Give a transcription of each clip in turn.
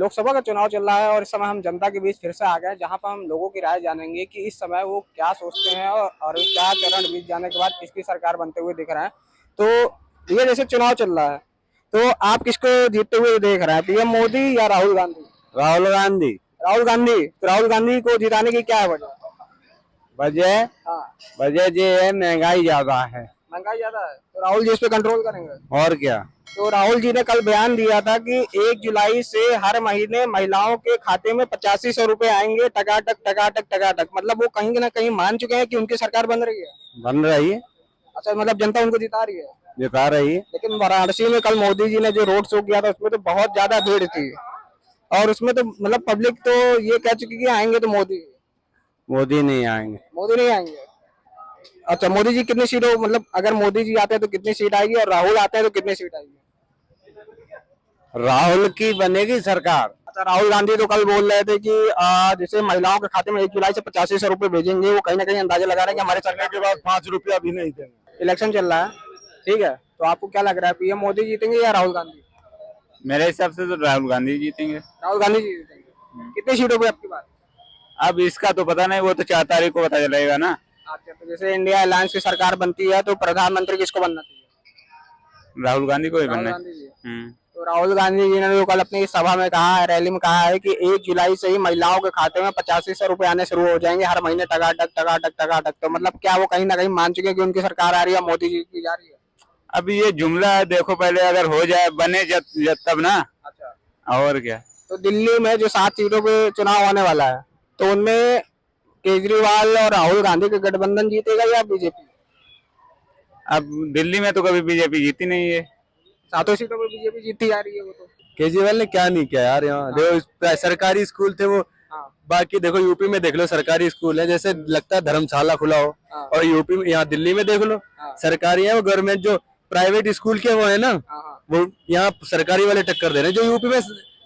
लोकसभा का चुनाव चल रहा है और इस समय हम जनता के बीच फिर से आ गए, जहां पर हम लोगों की राय जानेंगे कि इस समय वो क्या सोचते हैं और क्या चरण बीत जाने के बाद किसकी सरकार बनते हुए दिख रहा है। तो ये जैसे चुनाव चल रहा है, तो आप किसको जीतते हुए देख रहे हैं, पीएम मोदी या राहुल गांधी? राहुल गांधी। राहुल गांधी। तो राहुल गांधी को जिताने की क्या है वजह? वजह हाँ, वजह ये है, महंगाई ज्यादा है। महंगाई ज्यादा है तो राहुल जी इस पे कंट्रोल करेंगे। और क्या। तो राहुल जी ने कल बयान दिया था कि 1 जुलाई से हर महीने महिलाओं के खाते में 8500 रुपए आएंगे, टकाटक टकाटक टकाटक। मतलब वो कहीं ना कहीं मान चुके हैं कि उनकी सरकार बन रही है। बन रही है। अच्छा, मतलब जनता उनको जिता रही है। जिता रही है। लेकिन वाराणसी में कल मोदी जी ने जो रोड शो किया था उसमें तो बहुत ज्यादा भीड़ थी, और उसमें तो मतलब पब्लिक तो ये कह चुकी कि आएंगे तो मोदी। मोदी नहीं आएंगे। मोदी नहीं आएंगे। अच्छा, मोदी जी कितनी सीटों, मतलब अगर मोदी जी आते हैं तो कितनी सीट आएगी और राहुल आते हैं तो कितनी सीट आएगी? राहुल की बनेगी सरकार। अच्छा, राहुल गांधी तो कल बोल रहे थे कि जैसे महिलाओं के खाते में 1 जुलाई से 8500 रुपए भेजेंगे, वो कहीं ना कहीं अंदाजा लगा रहे हैं कि हमारे सरकार के बाद 5 रुपया भी नहीं देंगे। इलेक्शन चल रहा है, ठीक है, तो आपको क्या लग रहा है, पीएम मोदी जीतेंगे या राहुल गांधी? मेरे हिसाब से तो राहुल गांधी जीतेंगे। राहुल गांधी जी जीतेंगे। कितनी सीटों पे आपकी बात? अब इसका तो पता नहीं, वो तो 4 तारीख को पता चलेगा ना। अच्छा, तो जैसे इंडिया अलायंस की सरकार बनती है तो प्रधानमंत्री किसको बनना चाहिए? राहुल गांधी को ही राहुल बनना है। गांधी जी। तो राहुल गांधी जी ने तो कल अपनी सभा में कहा है, रैली में कहा है कि 1 जुलाई से ही महिलाओं के खाते में 8500 रुपए आने शुरू हो जाएंगे हर महीने, टकाटक टकाटक टकाटक। तो मतलब क्या वो कहीं ना कहीं मान चुके हैं कि उनकी सरकार आ रही है, मोदी जी की जा रही है? अब ये जुमला है, देखो पहले अगर हो जाए, बने जब तब ना। अच्छा, और क्या। तो दिल्ली में जो 7 सीटों पे चुनाव होने वाला है, तो उनमें केजरीवाल और राहुल गांधी का गठबंधन जीतेगा या बीजेपी? अब दिल्ली में तो कभी बीजेपी जीती नहीं है। 7 सीटों पे बीजेपी जीतती जा रही है वो तो। केजरीवाल ने क्या नहीं किया यार, यहाँ देखो सरकारी स्कूल थे वो। हाँ, बाकी देखो यूपी में देख लो, सरकारी स्कूल है, जैसे लगता है धर्मशाला खुला हो। हाँ, और यूपी में, यहाँ दिल्ली में देख लो, हाँ, सरकारी है वो, गवर्नमेंट जो प्राइवेट स्कूल के वो है ना, हाँ, हाँ। वो यहाँ सरकारी वाले टक्कर दे रहे हैं। जो यूपी में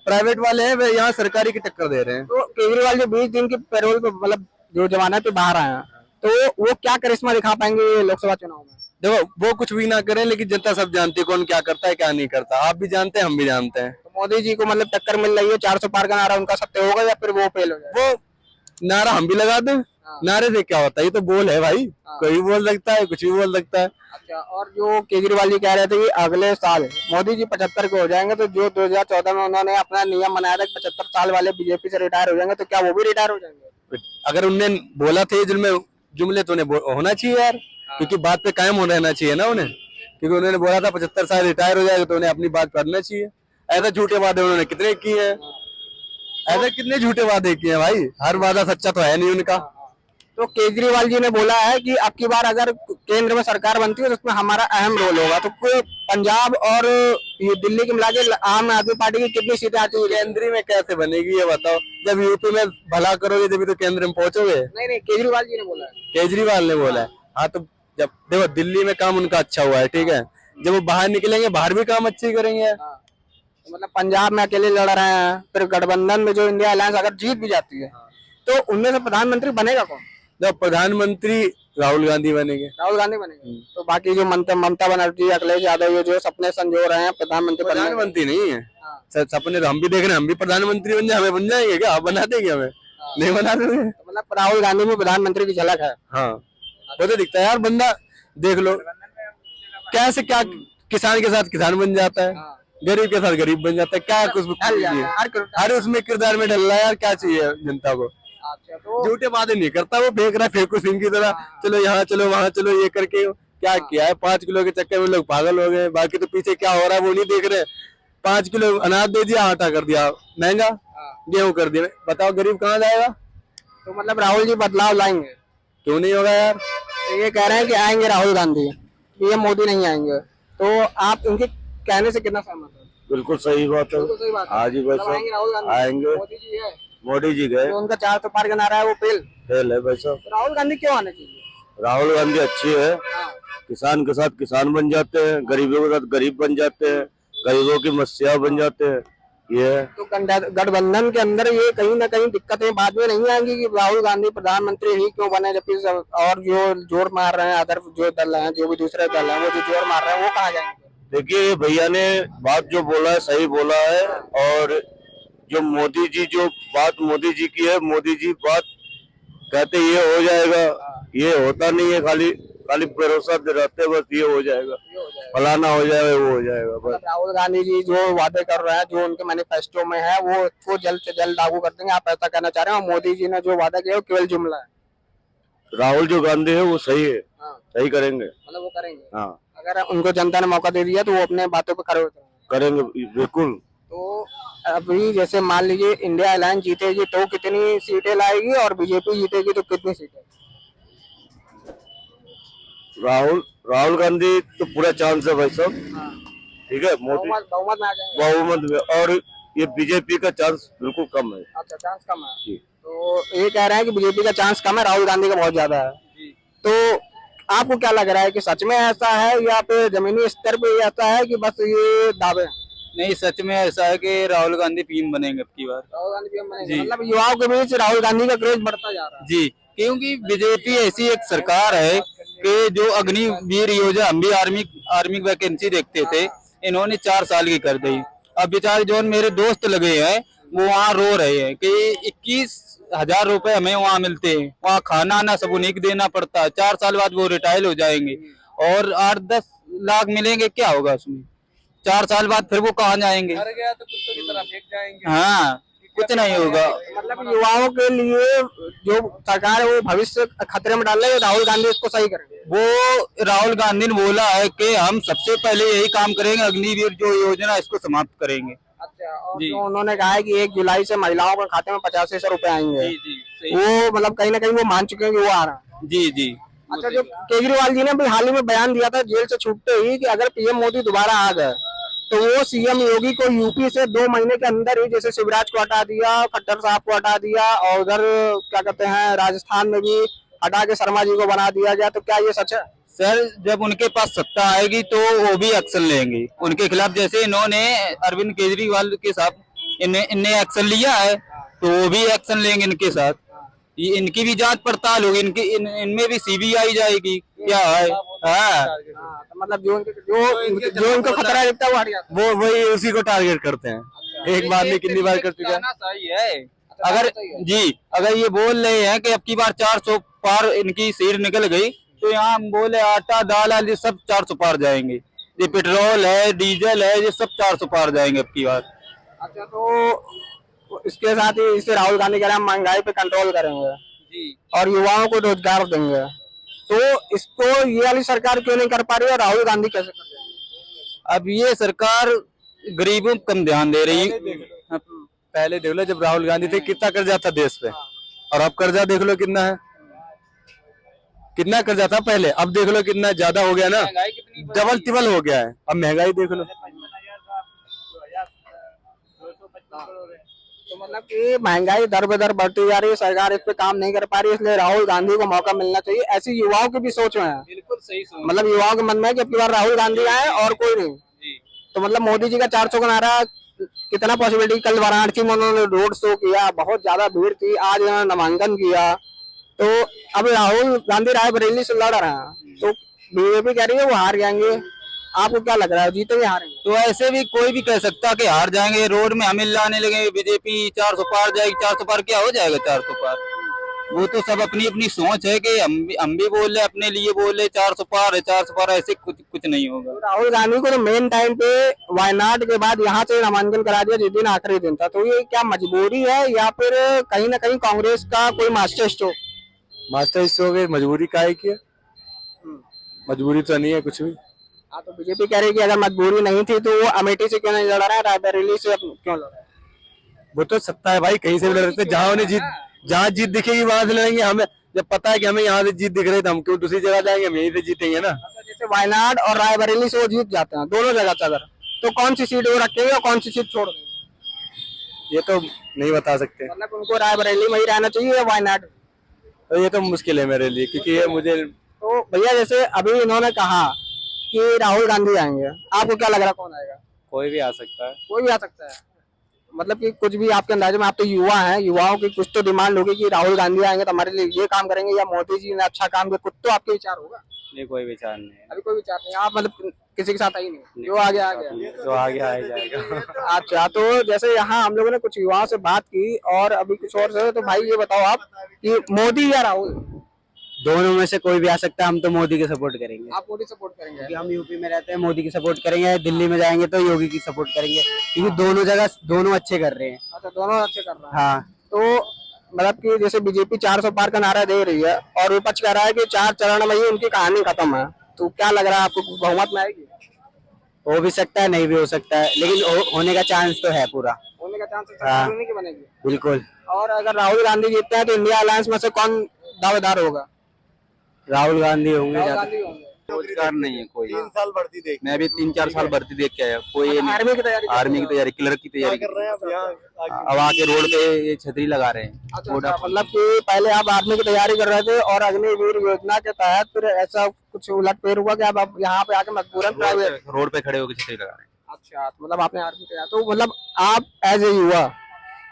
प्राइवेट वाले हैं वे यहाँ सरकारी की टक्कर दे रहे हैं। तो केजरीवाल जो 20 दिन की पैरोल पे, मतलब जो जमानत पे बाहर आए हैं, तो वो क्या करिश्मा दिखा पाएंगे ये लोकसभा चुनाव में? देखो वो कुछ भी ना करें, लेकिन जनता सब जानती है कौन क्या करता है क्या नहीं करता। आप भी जानते हैं, हम भी जानते हैं। तो मोदी जी को मतलब टक्कर मिल रही है, 400 पार का नारा उनका सत्य होगा या फिर वो फेल हो जाएगा? वो नारा हम भी लगा दें। हाँ। नारे से क्या होता है, ये तो बोल है भाई। हाँ। कोई बोल सकता है, कुछ भी बोल सकता है। अच्छा, और जो केजरीवाल जी कह रहे थे कि अगले साल मोदी जी 75 के हो जाएंगे, तो जो 2014 में उन्होंने अपना नियम बनाया था 75 साल वाले बीजेपी से रिटायर हो जाएंगे, तो क्या वो भी रिटायर हो जाएंगे? अगर उनने बोला था जुमले तो उन्हें होना चाहिए यार। क्योंकि बात पे कायम होना रहना चाहिए ना उन्हें। क्योंकि उन्होंने बोला था 75 साल रिटायर हो जाएगा, तो उन्हें अपनी बात करना चाहिए। ऐसा झूठे वादे उन्होंने कितने किए हैं, ऐसे कितने झूठे वादे किए हैं भाई। हर वादा सच्चा तो है नहीं उनका। तो केजरीवाल जी ने बोला है कि अब की बार अगर केंद्र में सरकार बनती है तो उसमें हमारा अहम रोल होगा। तो पंजाब और ये दिल्ली के मिला के आम आदमी पार्टी की कितनी सीटें आती है? केंद्र में कैसे बनेगी ये बताओ। जब यूपी में भला करोगे तभी तो केंद्र में पहुंचोगे। नहीं नहीं, केजरीवाल जी ने बोला है। केजरीवाल ने बोला है। हाँ, तो जब देखो दिल्ली में काम उनका अच्छा हुआ है, ठीक है, जब वो बाहर निकलेंगे बाहर भी काम अच्छे करेंगे। तो मतलब पंजाब में अकेले लड़ रहे हैं, फिर गठबंधन में जो इंडिया अलायंस अगर जीत भी जाती है तो उनमें से प्रधानमंत्री बनेगा कौन? जब प्रधानमंत्री राहुल गांधी बनेंगे। राहुल गांधी बनेंगे। तो बाकी जो ममता बनर्जी, अखिलेश यादव, ये जो सपने संजो रहे हैं प्रधानमंत्री नहीं है। सपने तो हम भी देख रहे हैं, हम भी प्रधानमंत्री बन जाए, हमें बन जाएंगे क्या? आप बना देंगे हमें? नहीं बना देंगे। तो मतलब राहुल गांधी में प्रधानमंत्री की झलक है। हाँ, वो तो दिखता है यार। बंदा देख लो कैसे क्या किसान के साथ किसान बन जाता है, गरीब के साथ गरीब बन जाता है। क्या कुछ हर उसमें किरदार में ढल रहा है यार। क्या चाहिए जनता को? अच्छा, तो झूठे वादे नहीं करता वो, फेंक रहा है फेंकू सिंह की तरह। चलो यहाँ चलो वहां चलो, ये करके क्या किया है? 5 किलो के चक्कर में लोग पागल हो गए। बाकी तो पीछे क्या हो रहा है वो नहीं देख रहे। 5 किलो अनाज दे दिया, आटा कर दिया महंगा, गेहूं कर दिया। बताओ गरीब कहाँ जाएगा? तो मतलब राहुल जी बदलाव लाएंगे? क्यों नहीं होगा यार? तो ये कह रहे हैं कि आएंगे राहुल गांधी, पीएम मोदी नहीं आएंगे, तो आप उनके कहने से कितना सहमत है? बिल्कुल सही बात है। बिल्कुल सही बात है। आज ही बस आएंगे राहुल गांधी, आएंगे। मोदी जी है, मोदी जी गए, तो उनका 400 पार का नारा है वो फेल है भाई साहब। राहुल गांधी क्यों आना चाहिए? राहुल गांधी अच्छी है। किसान के साथ किसान बन जाते हैं, गरीबों के साथ गरीब बन जाते हैं, गरीबों की मस्या बन जाते हैं। ये तो गठबंधन के अंदर ये कहीं ना कहीं दिक्कतें बाद में नहीं आएंगी कि राहुल गांधी प्रधानमंत्री ही क्यों बने, जबकि और जो जोर मार रहे हैं अदर जो दल हैं, जो भी दूसरे दल हैं, वो जो जोर मार रहे हैं वो कहाँ जाएंगे? देखिए भैया ने बात जो बोला है सही बोला है। और जो मोदी जी जो बात मोदी जी की है, मोदी जी बात कहते ये हो जाएगा, ये होता नहीं है, खाली खाली भरोसा रहते बस ये हो जाएगा, फलाना हो जाएगा, वो हो जाएगा बस। राहुल गांधी जी जो वादे कर रहे हैं, जो उनके मैनिफेस्टो में है, वो उसको जल्द से जल्द लागू कर देंगे, आप ऐसा कहना चाह रहे हैं? और मोदी जी ने जो वादा किया वो केवल जुमला है। राहुल जो गांधी है वो सही है, हाँ, सही करेंगे। मतलब वो करेंगे। हाँ अगर उनको जनता ने मौका दे दिया तो वो अपने बातों पे खड़े होते हैं। करेंगे बिल्कुल। तो अभी जैसे मान लीजिए इंडिया अलायंस जीतेगी तो कितनी सीटें लाएगी, और बीजेपी जीतेगी तो कितनी सीटें? राहुल राहुल गांधी तो पूरा चांस है भाई साहब, ठीक है। मोदी बहुमत में आ जाएंगे। बहुमत में, और ये बीजेपी का चांस बिल्कुल कम है। अच्छा, चांस कम है। जी। तो ये कह रहे हैं कि बीजेपी का चांस कम है, राहुल गांधी का बहुत ज्यादा है। तो आपको क्या लग रहा है कि सच में ऐसा है, या फिर जमीनी स्तर पे ऐसा है कि बस ये दावे हैं? नहीं, सच में ऐसा है कि राहुल गांधी पीएम बनेंगे अब की बार। राहुल गांधी पीएम बनेंगे? जी। मतलब युवाओं के बीच राहुल गांधी का क्रेज बढ़ता जा रहा है। जी, क्योंकि बीजेपी ऐसी एक सरकार है कि जो अग्निवीर योजना, हम भी आर्मी वैकेंसी देखते थे, इन्होंने 4 साल की कर दी। अब बेचारे जो मेरे दोस्त लगे हैं वो वहाँ रो रहे हैं कि 21,000 रुपए हमें वहाँ मिलते हैं, वहाँ खाना ना सब उन्हीं को देना पड़ता है। 4 साल बाद वो रिटायर हो जाएंगे और 8-10 लाख मिलेंगे, क्या होगा उसमें? 4 साल बाद फिर वो कहाँ जाएंगे? मर गया तो कुत्तों की तरह फेंक जाएंगे। हाँ, कुछ नहीं होगा। मतलब युवाओं के लिए जो सरकार है वो भविष्य खतरे में डाल रही है, राहुल गांधी इसको सही करेंगे। वो राहुल गांधी ने बोला है कि हम सबसे पहले यही काम करेंगे, अग्निवीर जो योजना इसको समाप्त करेंगे। अच्छा, और जी। जो उन्होंने कहा है कि 1 जुलाई से महिलाओं के खाते में 8500 रुपए आएंगे, जी, वो मतलब कहीं ना कहीं वो मान चुके हैं कि वो आ रहा है। जी जी। अच्छा, जो केजरीवाल जी ने भी हाल ही में बयान दिया था जेल से छूटते ही कि अगर पीएम मोदी दोबारा आ गए तो वो सीएम योगी को यूपी से 2 महीने के अंदर ही, जैसे शिवराज को हटा दिया, खट्टर साहब को हटा दिया, और उधर क्या कहते हैं राजस्थान में भी हटा के शर्मा जी को बना दिया गया, तो क्या ये सच है? सर, जब उनके पास सत्ता आएगी तो वो भी एक्शन लेंगे उनके खिलाफ। जैसे इन्होंने अरविंद केजरीवाल के साथ इनने एक्शन लिया है तो वो भी एक्शन लेंगे इनके साथ। ये इनकी भी जांच पड़ताल होगी, इनमें भी सीबीआई जाएगी, क्या है। हाँ, तो मतलब जो इनको खतरा दिखता है वो हट जाता वो वही उसी को टारगेट करते हैं। एक बार नहीं कितनी बार कर चुके हैं। सही है। अगर जी, अगर ये बोल रहे हैं कि अब की बार 400 पार इनकी सीट निकल गई, तो यहाँ हम बोले आटा दाल ये सब 400 पार जाएंगे। ये पेट्रोल है, डीजल है, ये सब 400 पार जाएंगे अब की बार। है। अच्छा, तो इसके साथ ही इससे राहुल गांधी कह रहे हैं हम महंगाई पे कंट्रोल करेंगे जी। और युवाओं को रोजगार देंगे, तो इसको ये वाली सरकार क्यों नहीं कर पा रही है, और राहुल गांधी कैसे कर रहे हैं? अब ये सरकार गरीबों को कम ध्यान दे रही है। पहले देख लो जब राहुल गांधी थे कितना कर्जा था देश पे, और अब कर्जा देख लो कितना है। कितना कर्जा था पहले, अब देख लो कितना ज्यादा हो गया ना, डबल ट्रिपल हो गया है। अब महंगाई देख लो। तो मतलब कि महंगाई दर बदर बढ़ती जा रही है, सरकार इस पे काम नहीं कर पा रही है, इसलिए राहुल गांधी को मौका मिलना चाहिए, ऐसी युवाओं की भी सोच में है। बिल्कुल सही सोच। मतलब युवाओं के मन में है कि अब की बार राहुल गांधी आए और कोई नहीं। तो मतलब मोदी जी का 400 का नारा कितना पॉसिबिलिटी? कल वाराणसी में उन्होंने रोड शो किया, बहुत ज्यादा भीड़ थी, आज उन्होंने नामांकन किया, तो अब राहुल गांधी रायबरेली से लड़ रहे हैं, तो बीजेपी कह रही है वो हार जाएंगे, आपको क्या लग रहा है जीतेंगे हारेंगे? तो ऐसे भी कोई भी कह सकता कि हार जाएंगे। रोड में हम लाने लगे बीजेपी 400 पार जाएगी, 400 पार क्या हो जाएगा 400 पार? वो तो सब अपनी अपनी सोच है कि हम भी बोल रहे, अपने लिए बोल रहे 400 पार है, 400 पार, ऐसे कुछ नहीं होगा। तो राहुल गांधी को तो मेन टाइम पे वायनाड के बाद यहाँ से नामांकन करा दिया जिस दिन आखिरी दिन था, तो ये क्या मजबूरी है या फिर कहीं ना कहीं कांग्रेस का कोई मास्टर स्ट्रोक? मास्टर स्ट्रोक मजबूरी काहे की है? मजबूरी तो नहीं है कुछ भी। हाँ, तो बीजेपी कह रही है कि अगर मजबूरी नहीं थी तो वो अमेठी से क्यों नहीं लड़ रहा है, रायबरेली से क्यों लड़ रहा है? वो तो सत्ता है भाई, कहीं से भी लड़ सकते। जहाँ जीत दिखेगी वहां से लड़ेंगे। हमें जब पता है कि हमें यहाँ से जीत दिख रही है तो हम क्यों दूसरी जगह जाएंगे, हम यहीं पे जीतेंगे ना। जैसे वायनाड और रायबरेली से वो जीत जाते हैं दोनों जगह से, अगर तो कौन सी सीट वो रखेंगे और कौन सी सीट छोड़ देंगे? ये तो नहीं बता सकते। मतलब उनको रायबरेली में ही रहना चाहिए या वायनाड? तो ये तो मुश्किल है मेरे लिए, क्योंकि ये मुझे तो भैया जैसे अभी इन्होंने कहा कि राहुल गांधी आएंगे, आपको क्या लग रहा है कौन आएगा? कोई भी आ सकता है। कोई भी आ सकता है। मतलब कि कुछ भी आपके अंदाजे में, आप तो युवा हैं, युवाओं की कुछ तो डिमांड होगी कि राहुल गांधी आएंगे तो हमारे लिए ये काम करेंगे, या मोदी जी ने अच्छा काम किया, कुछ तो आपके विचार होगा। ये कोई विचार नहीं है। अभी कोई विचार नहीं। आप मतलब किसी के साथ आई नहीं, जो आगे आ गया। जो आगे आ जाएगा। अच्छा, तो जैसे यहाँ हम लोगों ने कुछ युवाओं से बात की और अभी कुछ और से, तो भाई ये बताओ आप कि मोदी या राहुल? दोनों में से कोई भी आ सकता है, हम तो मोदी के सपोर्ट करेंगे आप मोदी सपोर्ट करेंगे? क्योंकि हम यूपी में रहते हैं, मोदी की सपोर्ट करेंगे। दिल्ली में जाएंगे तो योगी की सपोर्ट करेंगे, क्योंकि दोनों जगह दोनों अच्छे कर रहे हैं। अच्छा, दोनों अच्छे कर रहे हैं। हाँ, तो मतलब कि जैसे बीजेपी 400 पार का नारा दे रही है और विपक्ष कह रहा है कि 4 चरण में ही उनकी कहानी खत्म है, तो क्या लग रहा है आपको, बहुमत में आएगी? हो भी सकता है, नहीं भी हो सकता है, लेकिन होने का चांस तो है पूरा। होने का चांस है, सरकार होने की बनेगी। बिल्कुल। और अगर राहुल गांधी जीतते हैं तो इंडिया अलायंस में से कौन दावेदार होगा? राहुल गांधी होंगे राहुल ज्यादा। गांधी होंगे। रोजगार नहीं है कोई। 3 साल भर्ती देख मैं भी 3-4 साल भर्ती देख के आया, कोई ये नहीं। आर्मी की तैयारी आर्मी की तैयारी, क्लर्क की तैयारी कर रहे हैं अब यहाँ अब आके रोड पे ये छतरी लगा रहे हैं। अच्छा, मतलब कि पहले आप आर्मी की तैयारी कर रहे थे और अग्निवीर योजना के तहत फिर ऐसा कुछ उलटफेर हुआ कि अब यहाँ पे आके मजबूरन प्राइवेट। रोड पे खड़े होकर छतरी लगा रहे हैं। अच्छा, तो मतलब आपने आर्मी तैयार, तो मतलब आप एज ए युवा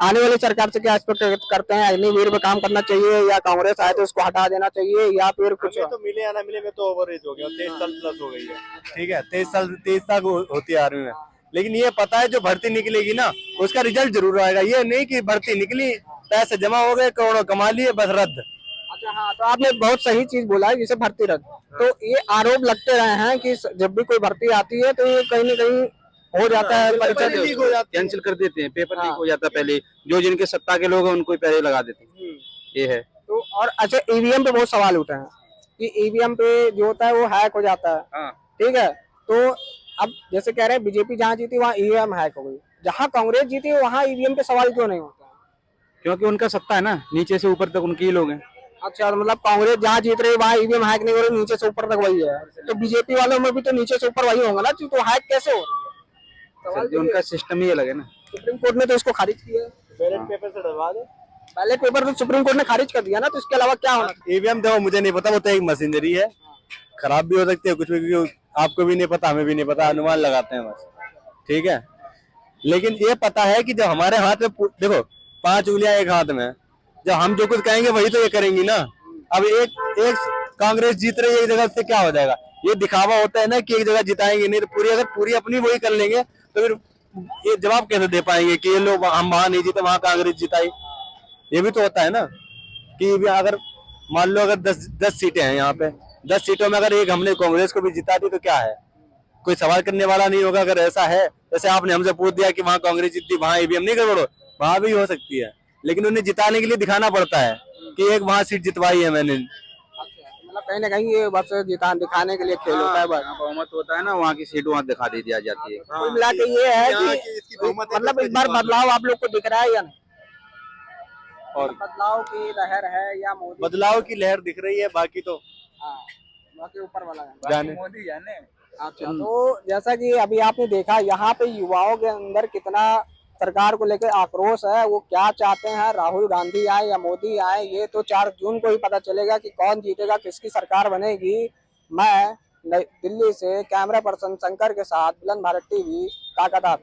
आने वाली सरकार से क्या एक्सपेक्ट करते हैं? अग्निवीर पे काम करना चाहिए या कांग्रेस आए तो उसको हटा देना चाहिए या फिर कुछ? तो मिले या ना मिले में तो ओवर एज हो गया, 23 साल प्लस हो गई है। ठीक है, 23 साल होती है आर्मी में, लेकिन ये पता है जो भर्ती निकलेगी ना उसका रिजल्ट जरूर आएगा। ये नहीं कि भर्ती निकली, पैसे जमा हो गए, करोड़ों कमा लिए, बस रद्द। अच्छा, हाँ, तो आपने बहुत सही चीज बोला है, जिसे भर्ती रद्द। तो ये आरोप लगते रहे हैं कि जब भी कोई भर्ती आती है तो ये कहीं ना कहीं हो जाता है, परीक्षा लीक हो जाती है, कैंसिल कर देते हैं, पेपर लीक हो जाता है। पहले जो जिनके सत्ता के लोग हैं उनको ही पहले लगा देते हैं, ये है। तो और अच्छा, ईवीएम पे बहुत सवाल उठे हैं कि ईवीएम पे जो होता है वो हैक हो जाता है। हाँ। ठीक है, तो अब जैसे कह रहे हैं बीजेपी जहाँ जीती वहाँ ईवीएम हैक हो गई, जहाँ कांग्रेस जीती वहाँ ईवीएम पे सवाल क्यों नहीं होता? क्योंकि उनका सत्ता है ना, नीचे से ऊपर तक उनके ही लोग हैं। अच्छा, तो मतलब कांग्रेस जहाँ जीत रही है वहाँ ईवीएम हैक नहीं हो रही, नीचे से ऊपर तक वही है, तो बीजेपी वालों में भी तो नीचे से ऊपर वही होगा ना, तो हैक कैसे हो रही है? सवाल जो उनका सिस्टम ही अलग है ना। सुप्रीम कोर्ट ने तो इसको खारिज किया, बैलेट पेपर से डलवा दे। बैलेट पेपर तो सुप्रीम कोर्ट ने खारिज कर दिया ना, तो इसके अलावा क्या होना? ईवीएम देखो मुझे नहीं पता, वो तो एक मशीनरी है, खराब भी हो सकती है कुछ भी, क्योंकि आपको भी नहीं पता, हमें भी नहीं पता, अनुमान लगाते हैं बस। ठीक है, लेकिन ये पता है कि जब हमारे हाथ में देखो 5 उंगलियां एक हाथ में, जब हम जो कुछ कहेंगे वही तो ये करेंगी ना। अब एक कांग्रेस जीत रही है एक जगह से क्या हो जाएगा? ये दिखावा होता है ना कि एक जगह जिताएंगे, नहीं तो अगर पूरी अपनी वही कर लेंगे तो फिर ये जवाब कैसे दे पाएंगे कि ये लोग हम वहां नहीं जीते, वहां कांग्रेस जिताई? ये भी तो होता है ना कि भी अगर मान लो अगर 10 सीटें हैं यहाँ पे, 10 सीटों में अगर एक हमने कांग्रेस को भी जिता दी तो क्या है? कोई सवाल करने वाला नहीं होगा। अगर ऐसा है, जैसे आपने हमसे पूछ दिया कि वहां कांग्रेस जीतती, वहां ईवीएम नहीं गड़बड़, वहां भी हो सकती है, लेकिन उन्हें जिताने के लिए दिखाना पड़ता है कि एक वहां सीट जितवाई है मैंने। मतलब कहीं ना कहीं ये बस दिखाने के लिए खेल होता है बस। बहुमत होता है ना, वहाँ की सीट वहाँ दिखा दी जाती है। कुल मिला के ये है कि मतलब इस बार बदलाव आप लोग को दिख रहा है या नहीं? और बदलाव की लहर है या मोदी? बदलाव की लहर दिख रही है, बाकी तो हाँ, बाकी ऊपर वाला है, जाने। मोदी जाने। अच्छा, तो जैसा कि अभी आपने देखा यहाँ पे युवाओं के अंदर कितना सरकार को लेकर आक्रोश है, वो क्या चाहते हैं, राहुल गांधी आए या मोदी आए, ये तो 4 जून को ही पता चलेगा कि कौन जीतेगा, किसकी सरकार बनेगी। मैं दिल्ली से कैमरा पर्सन शंकर के साथ बुलंद भारत टीवी, कोलकाता।